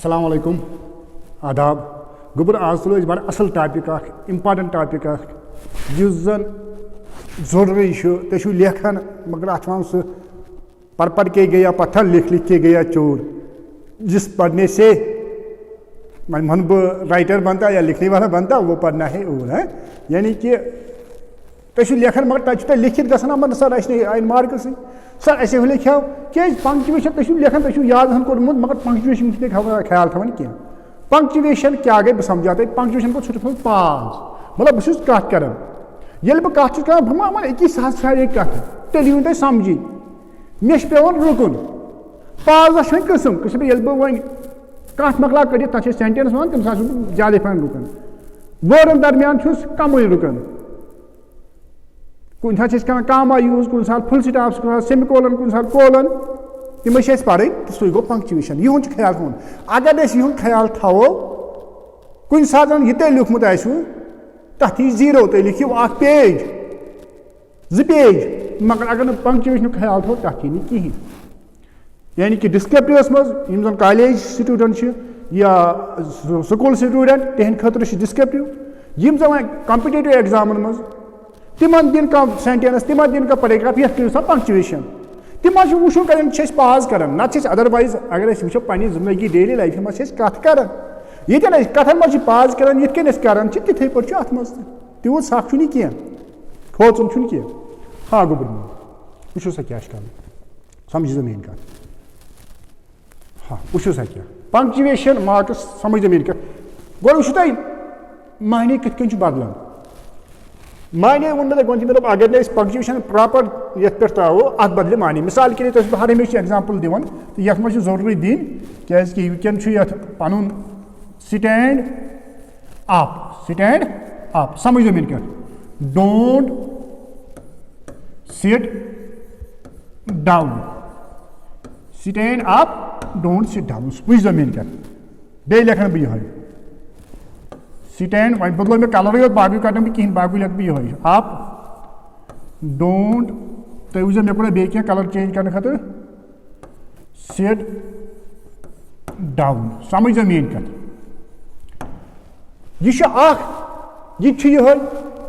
अस्सलाम वालेकुम आदाब गुबर आज तुलो बड़ असल टॉपिक इंपॉर्टेंट टॉपिक जन जरूरी तुम लेखन मगर अत सह पढ़ के गया पत्थर लिख के गया चोर जिस पढ़ने से मन बह राइटर बनता या लिखने वाला बनता वो पढ़ना है और है यानी कि तुम लेखन मगर तक लिखित गमर सर अ मार्क्स सर अस लिखो क्या पंक्चुएशन तुम लेखन तुम याद कोर्मुत मगर पंक्चुएशन ख्याल थवान कह पंक्चुएशन क्या गई बह समझा तुम पंक्चुएशन को पाज मतलब बहुत कत कर ये बह कत बह अकी सह कत तेल यून तुम समझी मे पेवान रुकन पाजस कस्म ये बह वन कत मकला कर तक सेंटेंस वन तम साथ ज्यादा पेवान रुकन वर्डन दरमियान कम रुकन कुछ सात कामा यूज कुछ सात फुल स्टॉप कुछ सेमिकोलन कुछ सात कोलन तम पढ़ तो सो गो पंक्चुएशन यह ख्याल थोन अगर यह ख्याल थो कुछ सात यह लिखमुत तथ जीरो तुम लिखिव पेज जो पेज मगर अगर पंक्चुएशन ख्याल थो तथ यह कहें यानी कि डिस्क्रिप्टिवस मज कॉलेज स्टूडेंट या स्कूल स्टूडेंट तिहद खतर डिस्क्रिप्टिव यम जन कॉम्पिटिटिव एग्जामन मज तिमन दिन का सेंटेंस तिमन दिन का पैराग्राफ ये करो सा पंक्चुएशन तिम वो कर पाज कर नत अदरवाइज अगर वो पन्नी जिंदगी डेली लाइफ मत कत कर ये कथन मज पाज कर ये कर तिथे पे अत मज तूत सख कह खोचन कह हाँ गोबर वो सा क्या कर समझ मेन कत हाँ वो सा क्या पंक्चुएशन मार्क्स समझ मेन कत गो वो मायने कत बदलान मायने वो मतलब अगर पंक्चुएशन प्रॉपर ये पे त्रो अत बदले मायने मिसाल के लिए तो हर हमेशा एग्जाम्पल दिवन तो ये मज जरूरी दिन क्या वह पन स्टैंड अप समझ मेन क्या don't sit down stand up don't sit down बुझ मेन क्या बे लेखन बह यह स्टैंड वह बदलो मे कलर यो बाकी कर कहें बाकी लिख बह यह अप डोंट तुम वो मे बे क्या कलर चेंज करने खतर सिट डाउन समझ मेन कत यह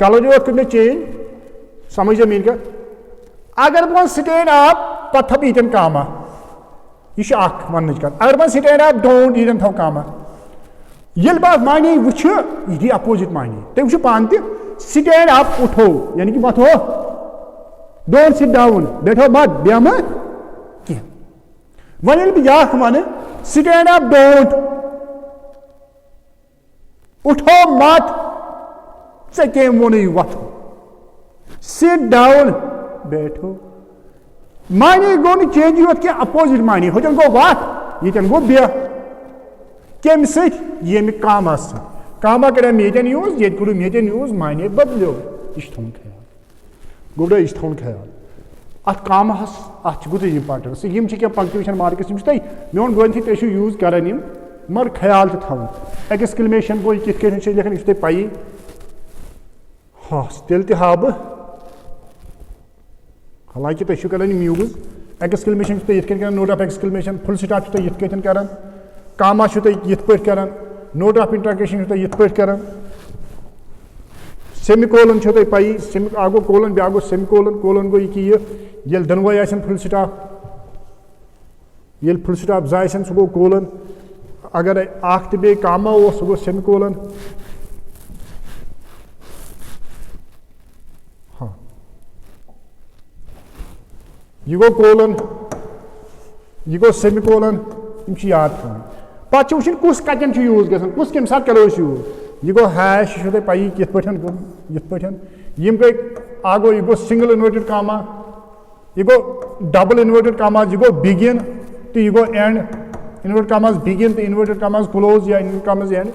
कलर यो कर चेंज समझ मेन कत अगर बह स्टैंड अप पे थप यन कामा यह वन कत अगर बह स्टैंड अप डोंट यन थो कामा ये बह माने वो यह अपोजिट माने तुम वो पान स्टैंड अप उठो यानी कि मत हो डोंट सिट डाउन बैठो मत बे मत कह वन बह वन स्टैंड अप डोंट उठो मत ऐ कम वो वथो सिट डाउन बैठो माने गो न चेंज योत क्या अपोजिट माने होतन गो वथ ये गो बे कम सम कामा कामा कर यूज ये करूम यूज माने बदलो यह थोन ख्याल गोबरा यह थोन ख्याल अत कामस अत गुत इंपॉर्टेंस यम क्या पंक्चुएशन मार्क्स मोन गो तुम यूज कर मगर ख्याल तो थवन एक्सक्लेमेशन गो कित लिखन यह तुम पी हाँ तेल हा बह हालांकि तुम कर यूज एक्सक्लेमेशन ये note of exclamation full stop तुम ये कर कामा ये कर नोट ऑफ इंटरगेशन ये कर सेमिकोलन तुम पी गो कोलन ब्या गो सेमिकोलन कोलन गो ये दोनवे फुल स्टॉप ये फुल स्टॉप जो सह गो कोलन अगर अख तो बे कामा सह गो सेमिकोलन हाँ यह गो कोलन यह गो सेमिकोलन याद थोन पे वो कुछ कतन यूज ग कुछ कम सात करो यूज यह गो हैश तुम पी कित पे यम गई गो यह गो सिंगल इन्वर्टेड कामा यह गो डबल इन्वर्टेड कामा यह गो बिगिन तो यह go and inverted commas begin तो इन्वर्टेड कामाज क्लोज या इन्वर्टेड कामाज एंड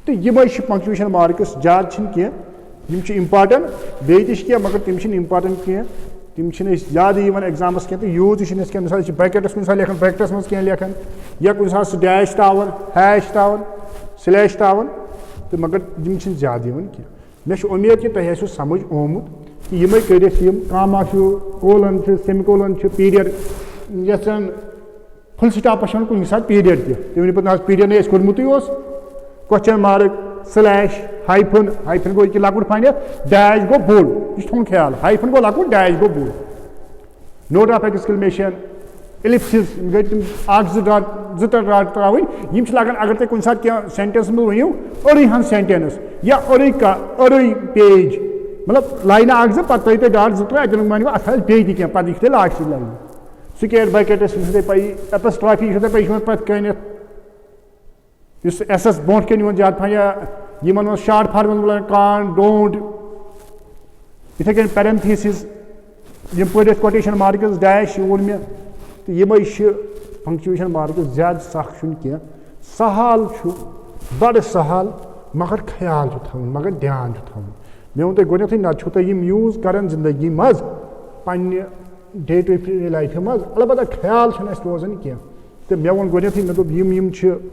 तो यम पंक्चुएशन मार्क्स ज्यादा कह इंपॉर्टेंट बे मगर तम इंपॉर्टेंट कह तम ज्यादा एग्जामस कह तो यूज कह मिसाल ब्रैकेटस कुछ लेखन ब्रैकेटस मज कह लेखन या कुछ डैश तावन हैश तावन स्लैश तावन तो मगर यम ज्यादा कह मे उम्मीद कि तुम आसो समझ आमुत कि यम कर comma colon semicolon period full stop कुछ साथ पीरियड तमें पे पीरियड नहीं कोर्मुत question mark slash hyphen hyphen गो कि लकुट फंड डैश गो बोल्ड यह थोन ख्याल हाइफन गो लकुट डैश गो बोल्ड नोट ऑफ एक्सक्लेमेशन एलिप्सिस गई तुम जोर राट त्रावन लगान अगर तुम कुछ साथ क्या सेंटेंस में वनो अरे हन सेंटेंस या अरे पेज मतलब लाइन पे पे डाट जो अतन मान अत बे क्या पे लिख लास्ट लाइन स्क्वेयर ब्रैकेट्स पे एपस्ट्रॉफी पे पे कन एस एस ब्रोट कन ज्यादा पहन इन शार्ट फॉर्म कान डोंट इथे कन पैरेंथेसिस यम पे कोटेशन मार्क्स डैश वोन मे तो ये पंक्चुएशन मार्क्स ज्यादा सख क्या सहल बड़ सहल मगर ख्याल थवन मगर ध्यान थवन मे वो तुम गोथी ना तुम यूज कर जिंदगी मज पे डे टू डे लाइफ मज अलबत्ता ख्याल रोजान क्या तो मे वो गोथी मे दोप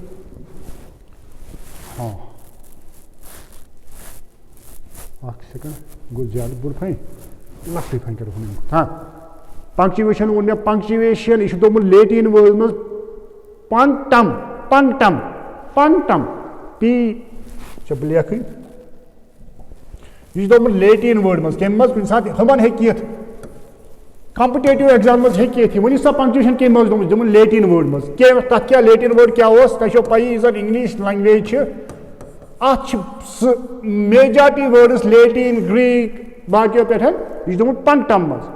हाँ सेकंड गो ज्यादा बुर फाइन लफ्ट फाइन कर हाँ पंक्चुएशन वो मे पंक्चुएशन यह दोमुत लेटिन वर्ड मज पंक्टम पंक्टम पंक्टम पी लेख यह दोमुत लेटिन वर्ड मज कम मज कुछ साथ हमन हेत कॉम्पिटिटिव एग्जाम मज हेत वन सा पंक्चुएशन कम मज दोमुत लेटिन वर्ड मज तथ क्या लेटिन वर्ड क्या तुम पी जन इंग्लिश लैंग्वेज अत मेजॉरिटी वर्ड्स लेटिन ग्रीक बाकियों पे यह दोमुत पंक्टम मज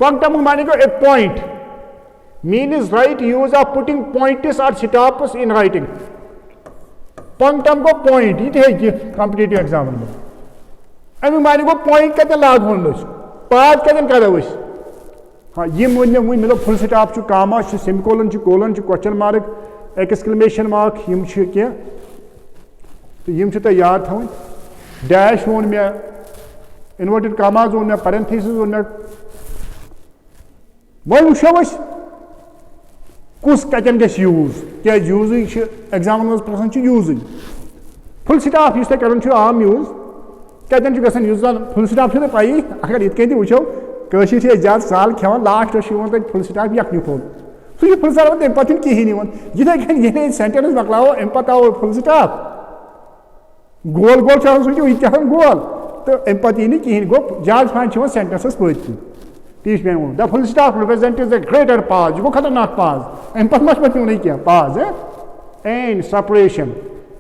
पंक्टम माने गो a point mean is right use of putting points और स्टॉप्स इन राइटिंग पंक्टम गो पॉइंट ये कॉम्पिटिटिव एग्जाम में अमी माने गो पॉइंट कतन लागोन पाज कतन करो हाँ यम वन मे मतलब full stop comma semicolon colon question mark exclamation mark यम क्या तो यम तुम याद थवन डैश वोन मे इन्वर्टेड कामाज वोन मे पैरेंथेसिस वोन मे वो वो कुस कतन ग यूज क्या यूज एग्जाम पसन यूज फुल स्टॉप इस कर आम यूज कतन यूज फुल स्टॉप पाई अगर इत वो कशीर ज्यादा साल खेवान लास्ट फुल स्टॉप यखनी फोन सह फुल स्टॉप तम पे कहें इथे कन ये सेंटेंस मकलाओ अम पे आओ फुल स्टॉप गोल गोल सह गोल तो अम पे कहें गो ज्यादा फाइन सेंटेंसस पत्ती तीस पे the full stop represents the greater pause गो खतरनाक पॉज अम पे मत पे क्या pause and separation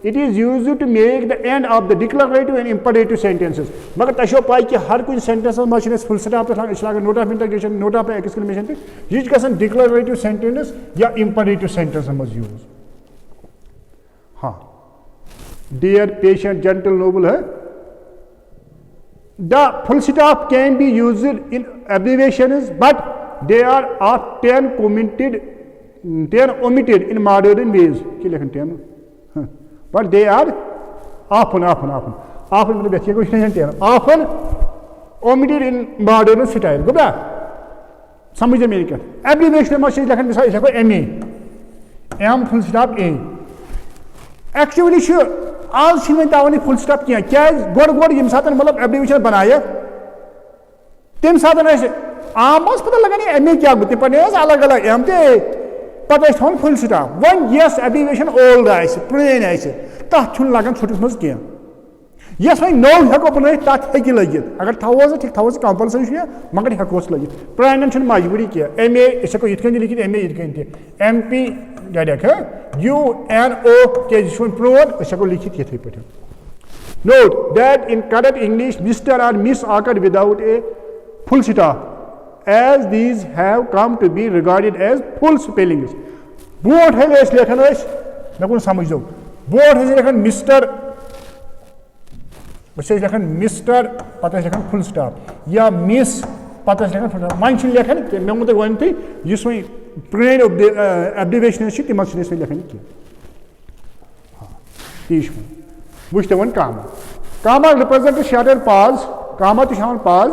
it is used to make the end of the declarative and imperative sentences मगर तुम पाई कि हर कुछ सेंटेंस मज फुल स्टॉप लाग note of interjection note of exclamation यह डिक्लरेटिव सेंटेंस या इंपरेटिव सेंटेंस मज यूज हाँ डियर पेशेंट जेंटल नोबल है The full stop can be used in abbreviations, but they are often omitted in modern ways. But they are often omitted in modern style. Go समझ मेरी क्या abbreviation में लिखन मिसाल लिखो MA M full stop A actually आज तावन full stop क्या गोड़ यम सात मतलब एब्रीविएशन बनाए तम सात आम पता लगान एम क्या गो पे अलग अलग एम ते पे थोन full stop one yes abbreviation old PRAN तथ लगान छुट्टिस मज कह यस वो नौ हेको बनाई तथ हे लगित अगर थोस ठीक थोस कंपलसरी मगर हेकोस लगित प्रान मजबूरी क्या एम ए ये लिखित M A M P UNO क्या प्रोन हेको लिखित ये पे note that in correct English mister और मिस आकर without a full stop as these have come to be regarded as full spellings बोट है लेखन मे कुछ समझ दो बोट है लेखन मिस्टर लेखन मिस्टर पे लेखन फुल स्टॉप या मिस पे लेखन फुल स्टॉप मन लेखन मे वो तुम वन इस वो प्रेन एब्रीविएशन तम लेखन क्या तीस वो वन comma comma represent shorter pause comma तो पॉज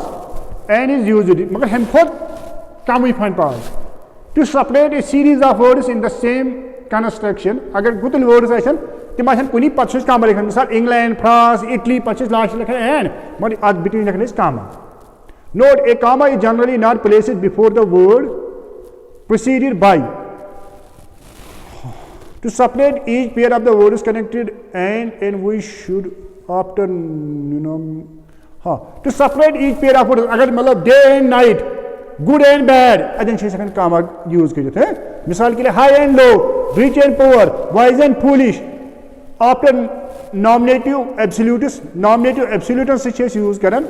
एंड इज यूज्ड मगर हम खोद कम फाइन pause to separate a series of words in the same construction अगर गुतल वर्ड्स आन तम कुछ पे कामा लिखन मिसाल इंग्लैंड फ्रांस इटली पे लास्ट लिखन एंड मगर अत बिटवीन लिखन comma note a comma is generally not placed before the word preceded by To separate each pair of the words connected and we should after to separate each pair of words अगर मतलब day and night good and bad अदन छे second कामा use करित है मिसाल के लिए high and low rich and poor wise and foolish after nominative absolutist से छे यूज करन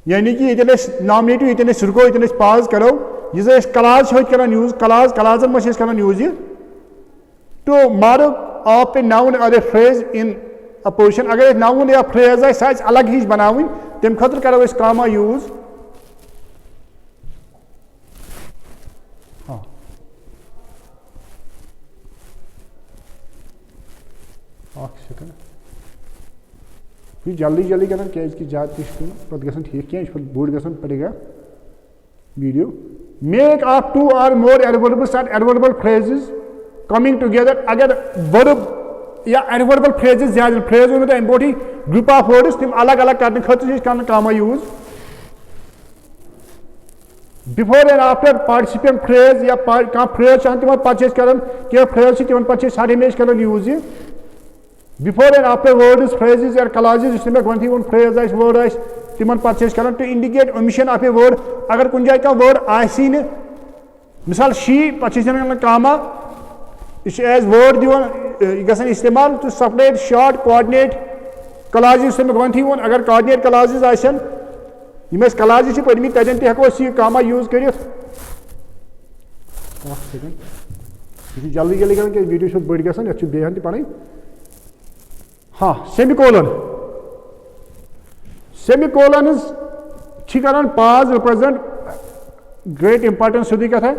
यानी कि इतने nominative इतने सुरको इतने पास करो जिसे क्लास हो करन यूज क्लास में छे करन use to mark of a noun or a phrase in a position अगर noun या phrase है साइज अलग ही बनावी तम खतर करो इस कामा यूज हाँ सेकंड फिर जल्दी जल्दी करना क्या इसकी जात किस पद गसन ठीक क्या इस पर बोर्ड गसन पड़ेगा video make of two or more adverbial or adverbial phrases coming together अगर verb या adverbial phrases ज्यादा phrase में तो इम्पोर्टी group of words तुम अलग अलग करने खतर करना कामा use before and after participant phrase या का phrase चाहते तुम परचेज करन क्या phrase से तुम परचेज सारे में करन use before and after words phrases or clauses इसमें कौन थी उन phrase है word है तुम परचेज करन to indicate omission of a word अगर कुछ जाए का word आसी ने मिसाल she परचेज करना कामा as word दिवन इस्तेमाल to separate short coordinate clauses से गवन थी वन अगर coordinate clauses आसन यम clauses पढ़मी तजन ते हको सी कामा यूज करित सेकंड जल्दी जल्दी करन के वीडियो छ बड़ गसन यछ बेहन पढ़ी हाँ semicolon is छिकरन pause represent great importance सुधी कथा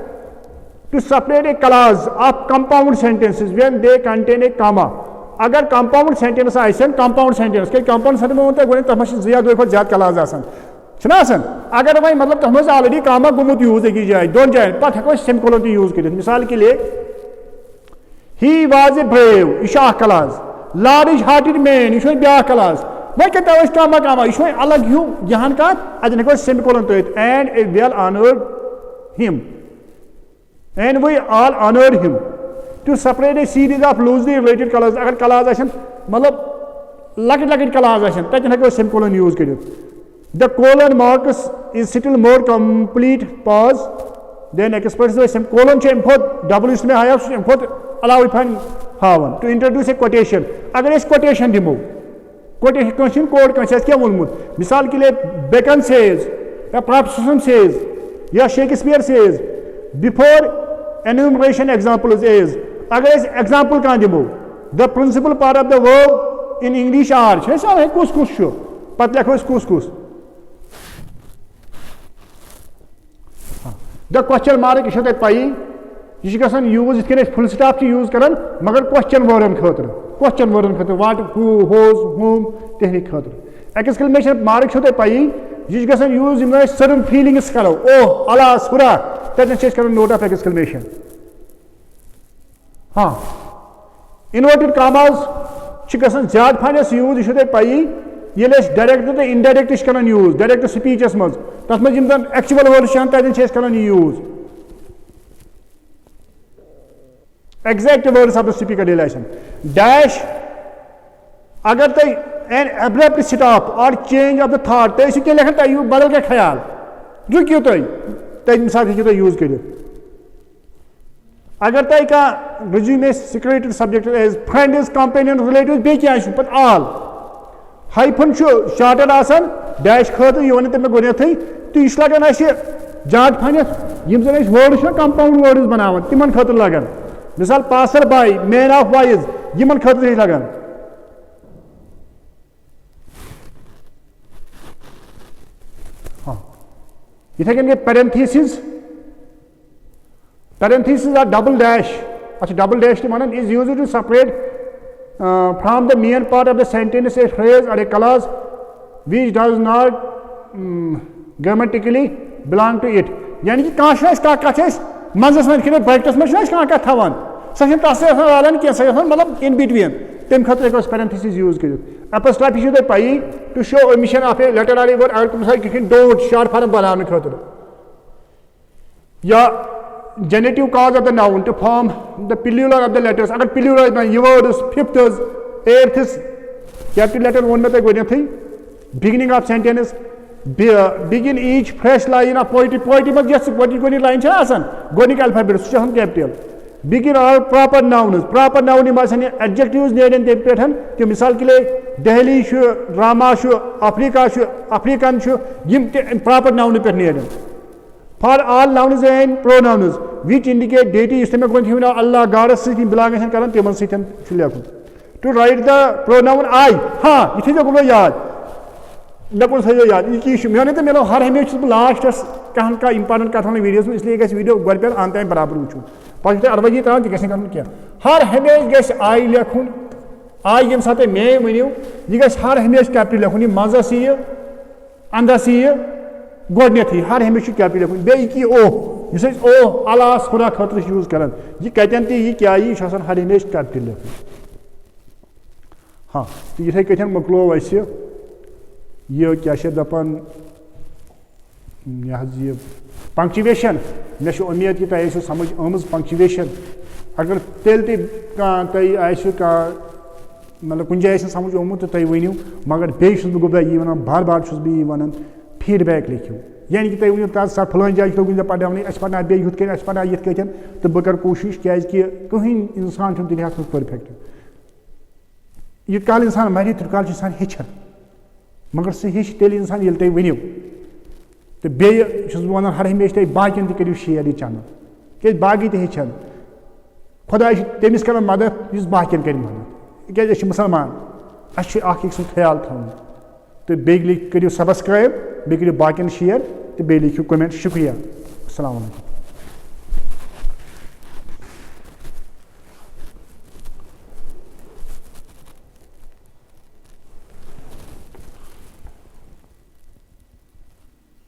to separate a clause of compound sentences when they contain a comma अगर compound sentence आइसन compound sentence के compound sentence में होता है तब में ज्यादा दो ज्यादा clause आसन छना आसन अगर भाई मतलब तब में ऑलरेडी comma गुमुत यूज की जाए दोन जाए पथ को semicolon तो यूज करें मिसाल के लिए he was a brave Isa clause large hearted man इशो ब्या clause वह कहता है comma इशो अलग ह्यू यहाँ का अजन को semicolon तो and a well honored him and we all honored him to separate a series of loosely related clauses अगर clause आसन मतलब लकट clause आसन तजन हको semicolon यूज करियो the colon marks is still more complete pause then express the semicolon चे बहुत double इसमें आया बहुत अलाउ फन हावन to introduce a quotation अगर इस quotation दिमो quotation कोड कंसेस क्या वोलमुत मिसाल के लिए Bacon says या Proposition says या Shakespeare says before enumeration examples is अगर इस example कहाँ दिमो the principal part of the verb in English are है सब है कुछ शो पत लिखो इस कुछ the question mark इशो ते पाई ये गसन यूज इस फुल स्टॉप यूज करन मगर क्वेश्चन वर्डन खतर व्हाट हु होज होम तेहनी खतर एक्सक्लेमेशन मार्क छो ते पाई ये गसन यूज इन सर्टन फीलिंग्स करो ओ अला सुरा तने चेक करो नोट ऑफ एक्सक्लेमेशन हां इन्वर्टेड कॉमास गसन ज्यादा फाइनेंस यूज इशो ते पाई ये डायरेक्ट तो इनडायरेक्ट करन यूज डायरेक्ट स्पीचस मज तथ में जिन एक्चुअल वर्ड छन तने check Karan use exact words of the speaker relation dash अगर तो an abrupt stop or change of the thought तो इसी के लेखन तो बदल के ख्याल जो क्यों तो मिसाल की तो यूज करियो अगर तो का resume secret subject is friend is companion relative बे क्या है but all hyphen छो shorted आसन dash खत योने ते में गोने थी तो इस लगन ऐसे जाट फाइनेंस यम जन इस वर्ड छ कंपाउंड वर्ड्स बनावन तिमन खत लगन मिसाल passer by man of wise यमन खतर लगन हाँ इथे कन पैरेंथेसिस आर डबल डैश अच्छा डबल डैश मानन is used to separate from the main part of the sentence a phrase or a clause which does not grammatically belong to it यानी कि काश मजस में ब्रैकेट्स में कह थवान सह वालन क्या मतलब इन बिटवीन तम खतर पैरेंथेसिस यूज कर एपोस्ट्रॉफी तुम पाई to show omission of a letter or a word अगर तुम डोंट शॉर्ट फॉर्म बनाने खतर या genitive cause of the noun to form the plural of the letters. अगर plural में ये words fifth, eighth, capital letter one में तो कोई नहीं थी. Beginning of sentence, begin each fresh line of poetry. Poetry में जैसे poetry कोई line है आसान. गोनिक alphabet सुचे हम capital. Begin all proper nouns. Proper noun में आसान adjectives नेडें ते पेठन. कि मिसाल के लिए Delhi शु, Rama शु, Africa शु, African शु, यिम proper noun पे नेडें. For all nouns and pronouns which indicate deity, इस्तेमाल कौन थी ना Allah, God से की belonging करन तेमन से थन चुलिया To write the pronoun I. हाँ इसे जो बोलो याद. न कुछ है याद. ये की मैंने तो मेरा हर हमेशा लास्ट कहन का important कथा में वीडियोस में इसलिए कैसे वीडियो घर पे आते हैं बराबर उचूं. पाँच अरबजी तरह की कैसे करना क्या. हर हमेशा कैसे I लिखूं. I यम साथे मैं मनियो. ये कैसे हर हमेशा कैपिटल लिखूं. ये मज़ा सी है, अंदर सी है. गोडनेथी हर हमेशा कैपिटल लिखूं. बे की ओ. ये से ओ अलास खुदा खतर यूज़ करन. ये कहते हैं ये क्या ये शासन हर हमेशा कैपिटल लिखूं. हाँ तो ये कहते हैं मकलो वैसे ये क्या शे दपन ये पंक्चुएशन मे उम्मीद कि तुम समझ आम पंक्चुएशन अगर तेल तुम मतलब कुछ जाए समझ आमुत तो तुम वनू मगर बेस बह ये वन बार बार बह वन फीडबैक लिखियो यानी कि तुम वो सर फलान जाए तुम पढ़ाने पढ़ना बे युथ पढ़ा ये तो बह कर कोशिश क्या कहीं इंसान दुनिया में परफेक्ट यूत काल इंसान मर तूत काल इंसान हेचान मगर सह हेच तेल इंसान ये तुम वनो तो बेस वन हर हमेशा तुम बाकिन तू शेयर यह चैनल क्या बाकी तो हेचान खुदा तमिस कर मदद इस बाकिन कर मदद क्या मुसलमान अख सुन ख्याल थवन तो बे करो सब्सक्राइब बे करो बाकिन शेयर तो बे लिखियो कमेंट शुक्रिया अस्सलाम वालेकुम.